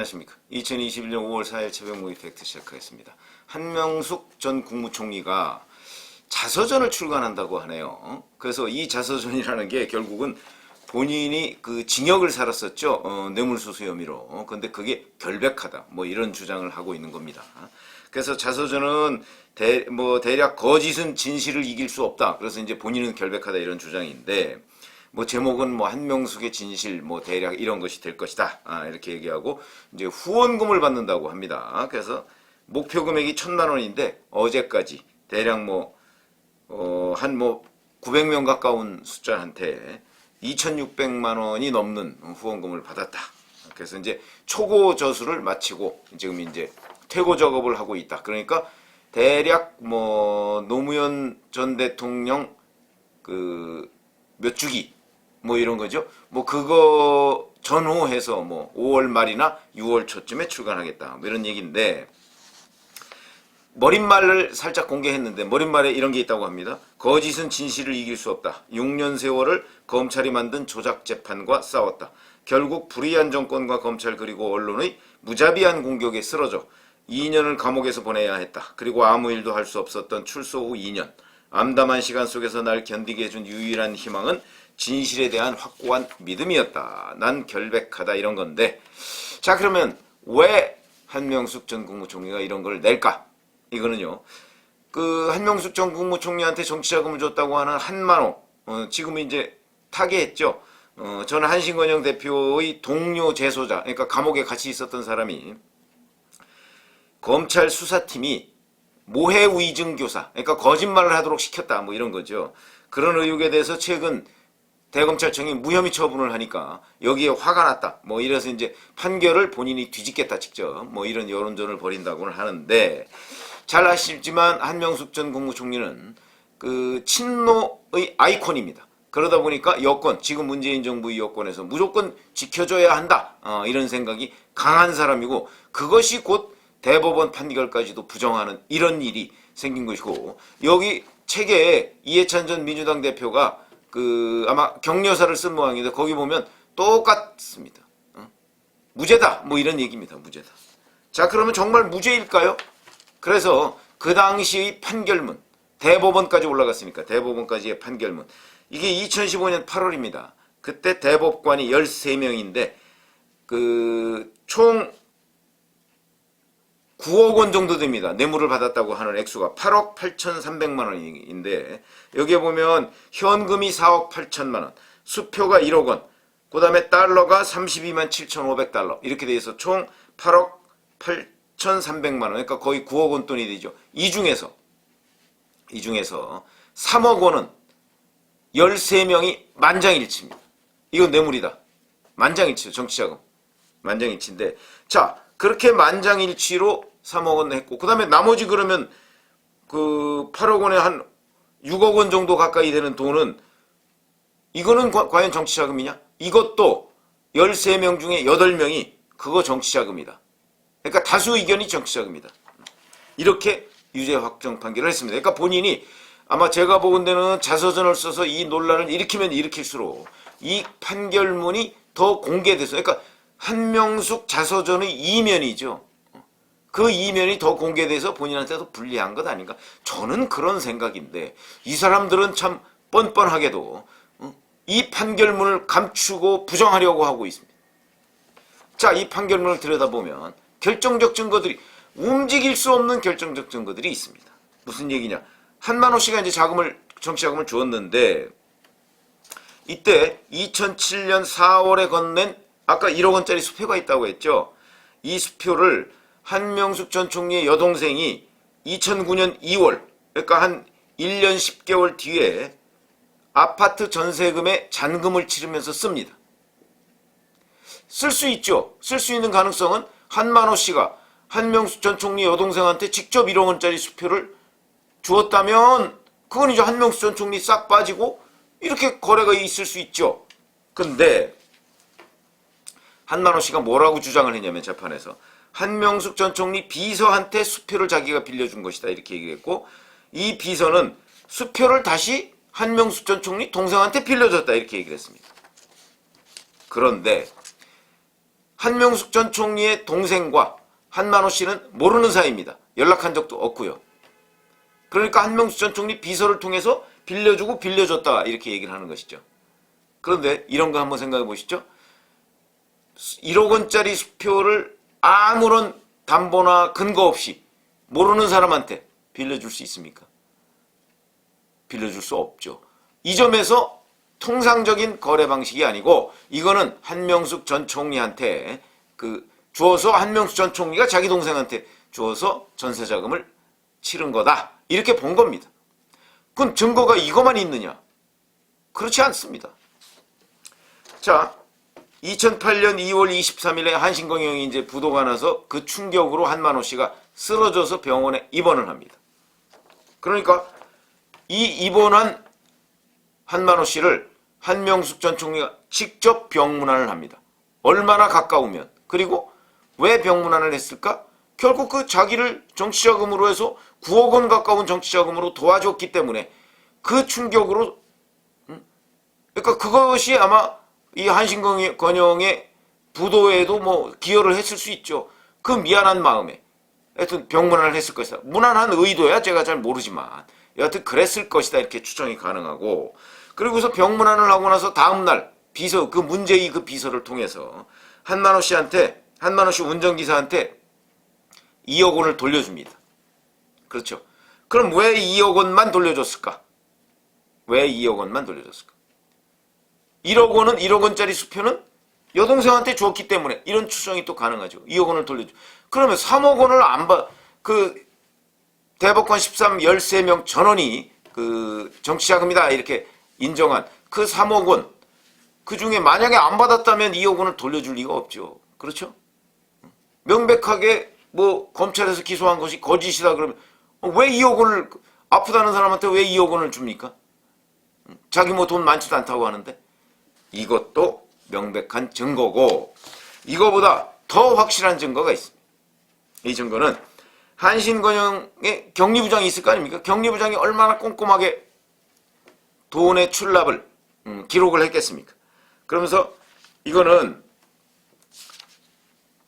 안녕하십니까. 2021년 5월 4일 새벽 모의 팩트 시작하겠습니다. 한명숙 전 국무총리가 자서전을 출간한다고 하네요. 그래서 이 자서전이라는 게 결국은 본인이 그 징역을 살았었죠. 뇌물수수 혐의로. 근데 그게 결백하다. 뭐 이런 주장을 하고 있는 겁니다. 그래서 자서전은 대략 거짓은 진실을 이길 수 없다. 그래서 이제 본인은 결백하다 이런 주장인데, 뭐 제목은 뭐 한명숙의 진실 뭐 대략 이런 것이 될 것이다 이렇게 얘기하고 이제 후원금을 받는다고 합니다. 그래서 목표 금액이 1,000만 원인데 어제까지 대략 한 900명 가까운 숫자한테 2,600만 원이 넘는 후원금을 받았다. 그래서 이제 초고 저수를 마치고 지금 이제 퇴고 작업을 하고 있다. 그러니까 대략 노무현 전 대통령 몇 주기 뭐 이런 거죠. 그거 전후해서 5월 말이나 6월 초쯤에 출간하겠다. 뭐 이런 얘기인데, 머릿말을 살짝 공개했는데 머릿말에 이런 게 있다고 합니다. 거짓은 진실을 이길 수 없다. 6년 세월을 검찰이 만든 조작 재판과 싸웠다. 결국 불의한 정권과 검찰 그리고 언론의 무자비한 공격에 쓰러져 2년을 감옥에서 보내야 했다. 그리고 아무 일도 할 수 없었던 출소 후 2년. 암담한 시간 속에서 날 견디게 해준 유일한 희망은 진실에 대한 확고한 믿음이었다. 난 결백하다 이런 건데, 자 그러면 왜 한명숙 전 국무총리가 이런 걸 낼까? 이거는요, 한명숙 전 국무총리한테 정치자금을 줬다고 하는 한만호, 지금 이제 타계했죠. 저는 한신건영 대표의 동료 재소자, 그러니까 감옥에 같이 있었던 사람이 검찰 수사팀이 모해 위증 교사, 그러니까 거짓말을 하도록 시켰다, 뭐 이런 거죠. 그런 의혹에 대해서 최근 대검찰청이 무혐의 처분을 하니까 여기에 화가 났다. 뭐 이래서 이제 판결을 본인이 뒤집겠다 직접 뭐 이런 여론전을 벌인다고는 하는데, 잘 아시지만 한명숙 전 국무총리는 친노의 아이콘입니다. 그러다 보니까 여권, 지금 문재인 정부의 여권에서 무조건 지켜줘야 한다. 이런 생각이 강한 사람이고, 그것이 곧 대법원 판결까지도 부정하는 이런 일이 생긴 것이고, 여기 책에 이해찬 전 민주당 대표가 아마 격려사를 쓴 모양인데 거기 보면 똑같습니다. 무죄다 뭐 이런 얘기입니다. 무죄다. 자 그러면 정말 무죄일까요? 그래서 그 당시의 판결문, 대법원까지 올라갔으니까 대법원까지의 판결문, 이게 2015년 8월입니다. 그때 대법관이 13명인데 총 9억 원 정도 됩니다. 뇌물을 받았다고 하는 액수가 8억 8,300만 원인데, 여기에 보면 현금이 4억 8천만 원, 수표가 1억 원, 그 다음에 달러가 32만 7,500달러 이렇게 돼서 총 8억 8,300만 원, 그러니까 거의 9억 원 돈이 되죠. 이 중에서 3억 원은 13명이 만장일치입니다. 이건 뇌물이다. 만장일치죠. 정치자금. 만장일치인데, 자 그렇게 만장일치로 3억 원 했고, 그 다음에 나머지 그러면 8억 원에 한 6억 원 정도 가까이 되는 돈은, 이거는 과연 정치자금이냐? 이것도 13명 중에 8명이 그거 정치자금이다. 그러니까 다수 의견이 정치자금이다. 이렇게 유죄 확정 판결을 했습니다. 그러니까 본인이 아마 제가 보건대는 자서전을 써서 이 논란을 일으키면 일으킬수록 이 판결문이 더 공개돼서, 그러니까 한명숙 자서전의 이면이죠. 그 이면이 더 공개돼서 본인한테도 불리한 것 아닌가? 저는 그런 생각인데, 이 사람들은 참 뻔뻔하게도 이 판결문을 감추고 부정하려고 하고 있습니다. 자, 이 판결문을 들여다보면 결정적 증거들이, 움직일 수 없는 결정적 증거들이 있습니다. 무슨 얘기냐? 한만호 씨가 이제 정치자금을 주었는데, 이때 2007년 4월에 건넨 아까 1억 원짜리 수표가 있다고 했죠. 이 수표를 한명숙 전 총리의 여동생이 2009년 2월, 그러니까 한 1년 10개월 뒤에 아파트 전세금에 잔금을 치르면서 씁니다. 쓸 수 있죠. 쓸 수 있는 가능성은 한만호 씨가 한명숙 전 총리 여동생한테 직접 1억 원짜리 수표를 주었다면 그건 이제 한명숙 전 총리 싹 빠지고 이렇게 거래가 있을 수 있죠. 근데 한만호 씨가 뭐라고 주장을 했냐면, 재판에서 한명숙 전 총리 비서한테 수표를 자기가 빌려준 것이다 이렇게 얘기했고, 이 비서는 수표를 다시 한명숙 전 총리 동생한테 빌려줬다 이렇게 얘기를 했습니다. 그런데 한명숙 전 총리의 동생과 한만호 씨는 모르는 사이입니다. 연락한 적도 없고요. 그러니까 한명숙 전 총리 비서를 통해서 빌려주고 빌려줬다 이렇게 얘기를 하는 것이죠. 그런데 이런 거 한번 생각해 보시죠. 1억 원짜리 수표를 아무런 담보나 근거 없이 모르는 사람한테 빌려줄 수 있습니까? 빌려줄 수 없죠. 이 점에서 통상적인 거래 방식이 아니고 이거는 한명숙 전 총리한테 주어서 한명숙 전 총리가 자기 동생한테 주어서 전세 자금을 치른 거다. 이렇게 본 겁니다. 그건 증거가 이것만 있느냐? 그렇지 않습니다. 자, 2008년 2월 23일에 한신공영이 이제 부도가 나서 그 충격으로 한만호 씨가 쓰러져서 병원에 입원을 합니다. 그러니까 이 입원한 한만호 씨를 한명숙 전 총리가 직접 병문안을 합니다. 얼마나 가까우면. 그리고 왜 병문안을 했을까? 결국 그 자기를 정치자금으로 해서 9억 원 가까운 정치자금으로 도와줬기 때문에 그 충격으로, 그러니까 그것이 아마 이 한신건영의 부도에도 뭐 기여를 했을 수 있죠. 그 미안한 마음에 하여튼 병문안을 했을 것이다. 무난한 의도야 제가 잘 모르지만 여하튼 그랬을 것이다 이렇게 추정이 가능하고, 그리고서 병문안을 하고 나서 다음날 비서, 그 문제의 그 비서를 통해서 한만호 씨 운전기사한테 2억 원을 돌려줍니다. 그렇죠. 그럼 왜 2억 원만 돌려줬을까? 왜 2억 원만 돌려줬을까? 1억 원은 1억 원짜리 수표는 여동생한테 줬기 때문에 이런 추정이 또 가능하죠. 2억 원을 돌려줘. 그러면 3억 원을 안 받, 대법관 13명 전원이 정치자금이다 이렇게 인정한 그 3억 원, 그 중에 만약에 안 받았다면 2억 원을 돌려줄 리가 없죠. 그렇죠? 명백하게 뭐 검찰에서 기소한 것이 거짓이다 그러면 왜 2억 원을, 아프다는 사람한테 왜 2억 원을 줍니까? 자기 뭐 돈 많지도 않다고 하는데. 이것도 명백한 증거고, 이거보다 더 확실한 증거가 있습니다. 이 증거는 한신건영의 격리부장이 있을 거 아닙니까? 격리부장이 얼마나 꼼꼼하게 돈의 출납을 기록을 했겠습니까? 그러면서 이거는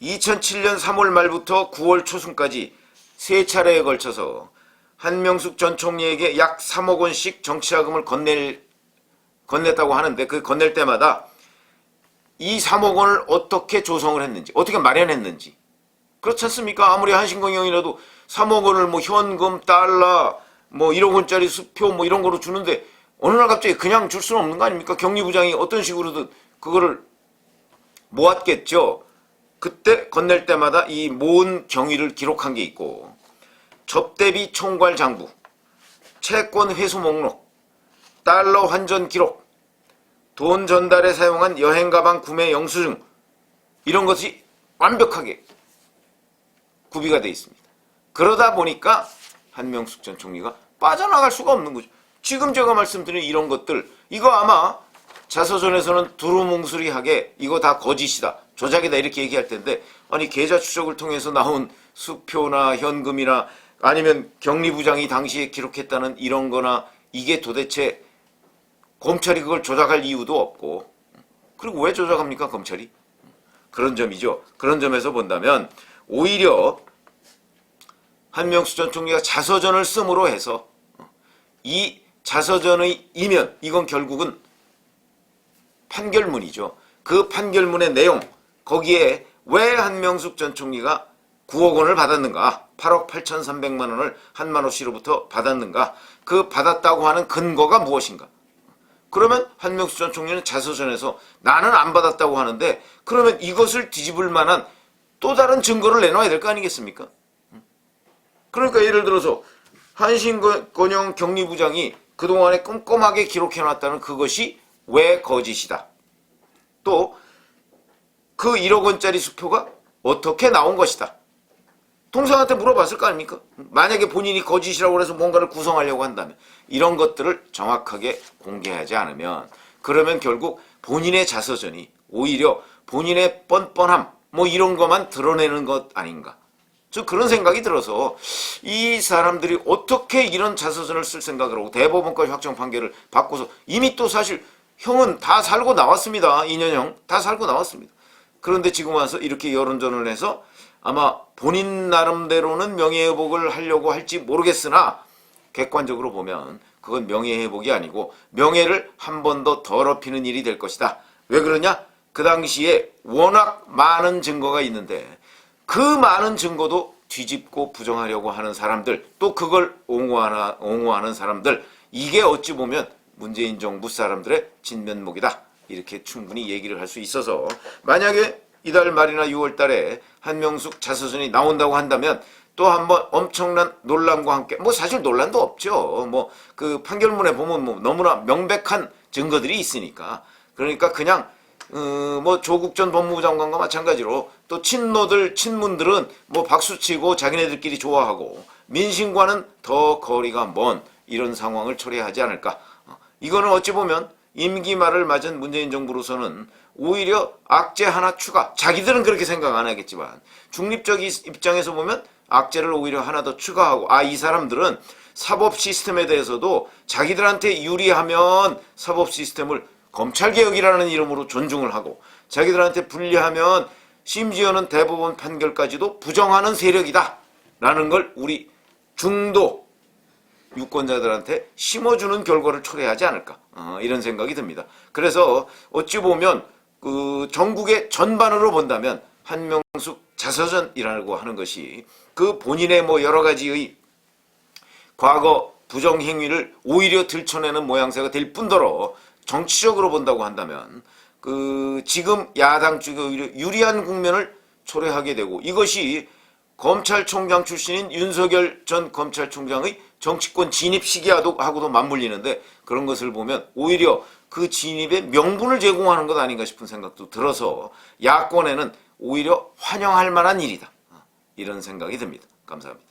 2007년 3월 말부터 9월 초순까지 세 차례에 걸쳐서 한명숙 전 총리에게 약 3억 원씩 정치자금을 건넸다고 하는데, 그 건넬 때마다 이 3억 원을 어떻게 조성을 했는지, 어떻게 마련했는지. 그렇지 않습니까? 아무리 한신공영이라도 3억 원을 뭐 현금, 달러, 뭐 1억 원짜리 수표 뭐 이런 거로 주는데 어느 날 갑자기 그냥 줄 수는 없는 거 아닙니까? 격리부장이 어떤 식으로든 그거를 모았겠죠. 그때 건넬 때마다 이 모은 경위를 기록한 게 있고, 접대비 총괄 장부, 채권 회수 목록, 달러 환전 기록, 돈 전달에 사용한 여행 가방 구매 영수증, 이런 것이 완벽하게 구비가 되어 있습니다. 그러다 보니까 한명숙 전 총리가 빠져나갈 수가 없는 거죠. 지금 제가 말씀드린 이런 것들, 이거 아마 자서전에서는 두루뭉술하게 이거 다 거짓이다, 조작이다 이렇게 얘기할 텐데, 아니 계좌 추적을 통해서 나온 수표나 현금이나 아니면 격리부장이 당시에 기록했다는 이런 거나, 이게 도대체 검찰이 그걸 조작할 이유도 없고, 그리고 왜 조작합니까 검찰이? 그런 점이죠. 그런 점에서 본다면 오히려 한명숙 전 총리가 자서전을 씀으로 해서 이 자서전의 이면, 이건 결국은 판결문이죠. 그 판결문의 내용, 거기에 왜 한명숙 전 총리가 9억 원을 받았는가, 8억 8,300만 원을 한만호 씨로부터 받았는가, 그 받았다고 하는 근거가 무엇인가. 그러면 한명숙 전 총리는 자서전에서 나는 안 받았다고 하는데, 그러면 이것을 뒤집을 만한 또 다른 증거를 내놔야 될 거 아니겠습니까? 그러니까 예를 들어서 한신건영 격리부장이 그동안에 꼼꼼하게 기록해놨다는 그것이 왜 거짓이다. 또 그 1억 원짜리 수표가 어떻게 나온 것이다. 동생한테 물어봤을 거 아닙니까? 만약에 본인이 거짓이라고 해서 뭔가를 구성하려고 한다면, 이런 것들을 정확하게 공개하지 않으면, 그러면 결국 본인의 자서전이 오히려 본인의 뻔뻔함 뭐 이런 것만 드러내는 것 아닌가. 저 그런 생각이 들어서 이 사람들이 어떻게 이런 자서전을 쓸 생각을 하고 대법원까지 확정 판결을 받고서, 이미 또 사실 형은 다 살고 나왔습니다. 2년형 다 살고 나왔습니다. 그런데 지금 와서 이렇게 여론전을 해서 아마 본인 나름대로는 명예회복을 하려고 할지 모르겠으나 객관적으로 보면 그건 명예회복이 아니고 명예를 한 번 더 더럽히는 일이 될 것이다. 왜 그러냐? 그 당시에 워낙 많은 증거가 있는데 그 많은 증거도 뒤집고 부정하려고 하는 사람들, 또 그걸 옹호하는 사람들, 이게 어찌 보면 문재인 정부 사람들의 진면목이다. 이렇게 충분히 얘기를 할 수 있어서 만약에 이달 말이나 6월 달에 한명숙 자서전이 나온다고 한다면 또 한번 엄청난 논란과 함께, 뭐 사실 논란도 없죠. 뭐 그 판결문에 보면 뭐 너무나 명백한 증거들이 있으니까. 그러니까 그냥 뭐 조국 전 법무부 장관과 마찬가지로 또 친문들은 뭐 박수치고 자기네들끼리 좋아하고 민심과는 더 거리가 먼 이런 상황을 초래하지 않을까. 이거는 어찌 보면 임기 말을 맞은 문재인 정부로서는 오히려 악재 하나 추가, 자기들은 그렇게 생각 안 하겠지만 중립적 입장에서 보면 악재를 오히려 하나 더 추가하고, 이 사람들은 사법 시스템에 대해서도 자기들한테 유리하면 사법 시스템을 검찰개혁이라는 이름으로 존중을 하고, 자기들한테 불리하면 심지어는 대법원 판결까지도 부정하는 세력이다 라는 걸 우리 중도 유권자들한테 심어주는 결과를 초래하지 않을까, 이런 생각이 듭니다. 그래서 어찌 보면 그 전국의 전반으로 본다면 한명숙 자서전이라고 하는 것이 그 본인의 뭐 여러 가지의 과거 부정 행위를 오히려 들춰내는 모양새가 될 뿐더러 정치적으로 본다고 한다면 그 지금 야당 쪽에 오히려 유리한 국면을 초래하게 되고, 이것이 검찰총장 출신인 윤석열 전 검찰총장의 정치권 진입 시기하고도 맞물리는데, 그런 것을 보면 오히려 그 진입의 명분을 제공하는 것 아닌가 싶은 생각도 들어서 야권에는 오히려 환영할 만한 일이다. 이런 생각이 듭니다. 감사합니다.